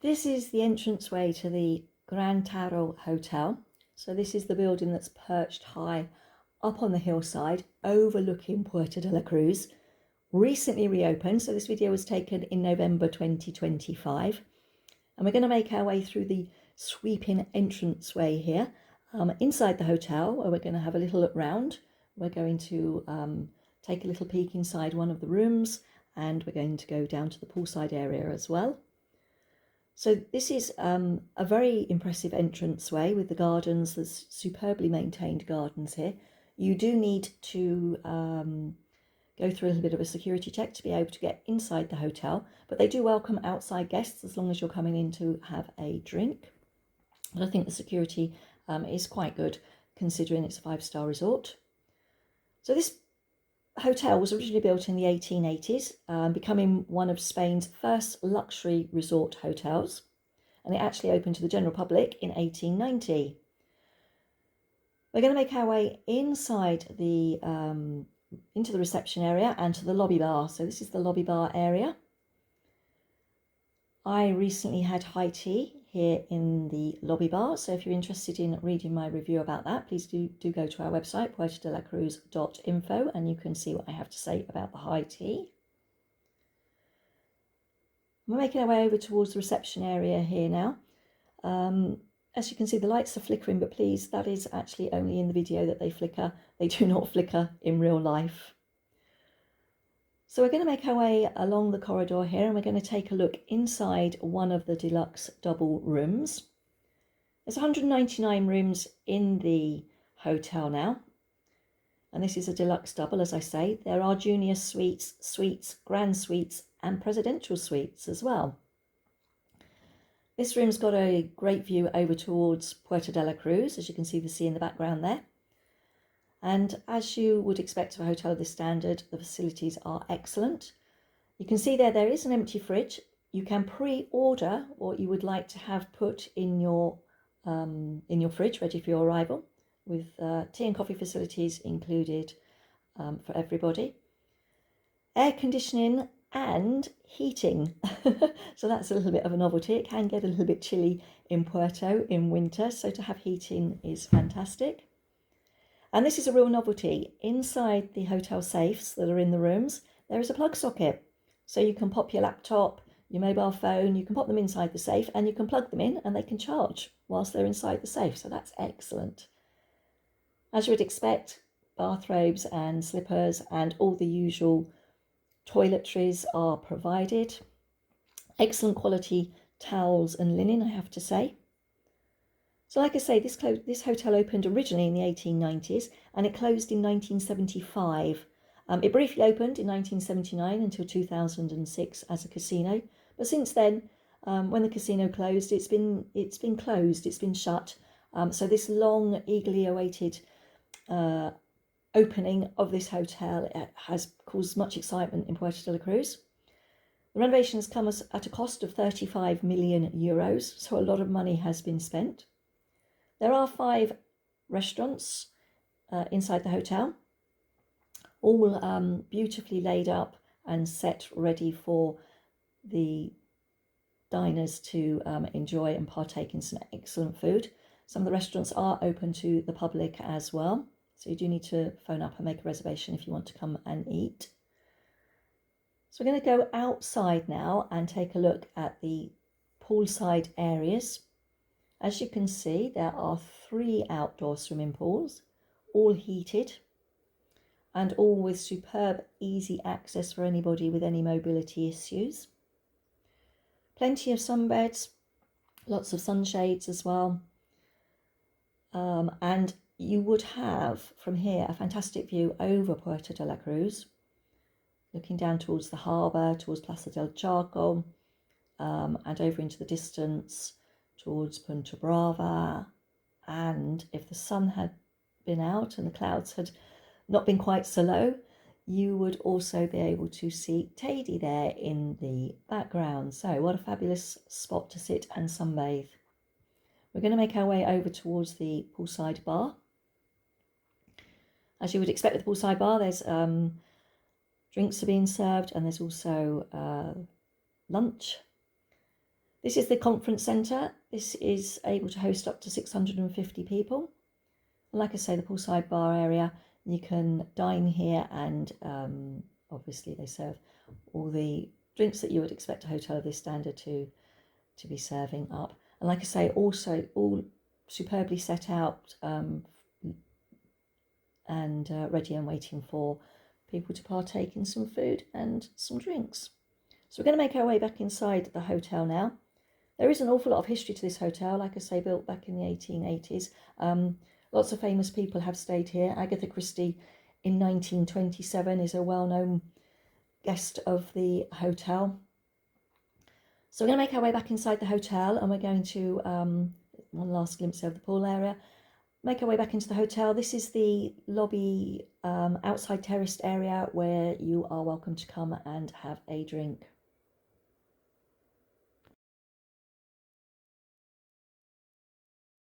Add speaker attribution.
Speaker 1: This is the entranceway to the Gran Hotel Hotel. So this is the building that's perched high up on the hillside overlooking Puerto de la Cruz. Recently reopened, so this video was taken in November 2025. And we're going to make our way through the sweeping entranceway here inside the hotel, where we're going to have a little look round. We're going to take a little peek inside one of the rooms, and we're going to go down to the poolside area as well. So this is a very impressive entranceway with the gardens. There's superbly maintained gardens here. You do need to go through a little bit of a security check to be able to get inside the hotel, but they do welcome outside guests as long as you're coming in to have a drink. But I think the security is quite good considering it's a 5-star resort. So this hotel was originally built in the 1880s, becoming one of Spain's first luxury resort hotels, and it actually opened to the general public in 1890. We're going to make our way inside the into the reception area and to the lobby bar. So this is the lobby bar area. I recently had high tea here in the lobby bar, so if you're interested in reading my review about that, please do go to our website, puertodelacruz.info, and you can see what I have to say about the high tea. We're making our way over towards the reception area here now. As you can see, the lights are flickering, but please, that is actually only in the video that they flicker. They do not flicker in real life. So we're going to make our way along the corridor here, and we're going to take a look inside one of the deluxe double rooms. There's 199 rooms in the hotel now, and this is a deluxe double, as I say. There are junior suites, grand suites, and presidential suites as well. This room's got a great view over towards Puerto de la Cruz, as you can see the sea in the background there. And as you would expect of a hotel of this standard, the facilities are excellent. You can see there is an empty fridge. You can pre-order what you would like to have put in your fridge, ready for your arrival, with tea and coffee facilities included for everybody. Air conditioning and heating. So that's a little bit of a novelty. It can get a little bit chilly in Puerto in winter, so to have heating is fantastic. And this is a real novelty. Inside the hotel safes that are in the rooms, there is a plug socket. So you can pop your laptop, your mobile phone, you can pop them inside the safe and you can plug them in and they can charge whilst they're inside the safe. So that's excellent. As you would expect, bathrobes and slippers and all the usual toiletries are provided. Excellent quality towels and linen, I have to say. So like I say, this hotel opened originally in the 1890s and it closed in 1975. It briefly opened in 1979 until 2006 as a casino, but since then, when the casino closed, it's been closed, it's been shut. So this long, eagerly awaited opening of this hotel has caused much excitement in Puerto de la Cruz. The renovation has come at a cost of 35 million euros, so a lot of money has been spent. There are 5 restaurants inside the hotel, all beautifully laid up and set ready for the diners to enjoy and partake in some excellent food. Some of the restaurants are open to the public as well, so you do need to phone up and make a reservation if you want to come and eat. So we're going to go outside now and take a look at the poolside areas. As you can see, there are 3 outdoor swimming pools, all heated and all with superb easy access for anybody with any mobility issues. Plenty of sunbeds, lots of sunshades as well. And you would have from here a fantastic view over Puerto de la Cruz, looking down towards the harbour, towards Plaza del Charco, and over into the distance towards Punta Brava. And if the sun had been out and the clouds had not been quite so low, you would also be able to see Teide there in the background. So what a fabulous spot to sit and sunbathe. We're going to make our way over towards the poolside bar. As you would expect with the poolside bar, there's drinks are being served and there's also lunch. This is the conference centre. This is able to host up to 650 people. And like I say, the poolside bar area, you can dine here, and obviously they serve all the drinks that you would expect a hotel of this standard to be serving up. And like I say, also all superbly set out and ready and waiting for people to partake in some food and some drinks. So we're going to make our way back inside the hotel now. There is an awful lot of history to this hotel, like I say, built back in the 1880s. Lots of famous people have stayed here. Agatha Christie in 1927 is a well-known guest of the hotel. So we're going to make our way back inside the hotel, and we're going to, one last glimpse of the pool area, make our way back into the hotel. This is the lobby outside terraced area where you are welcome to come and have a drink.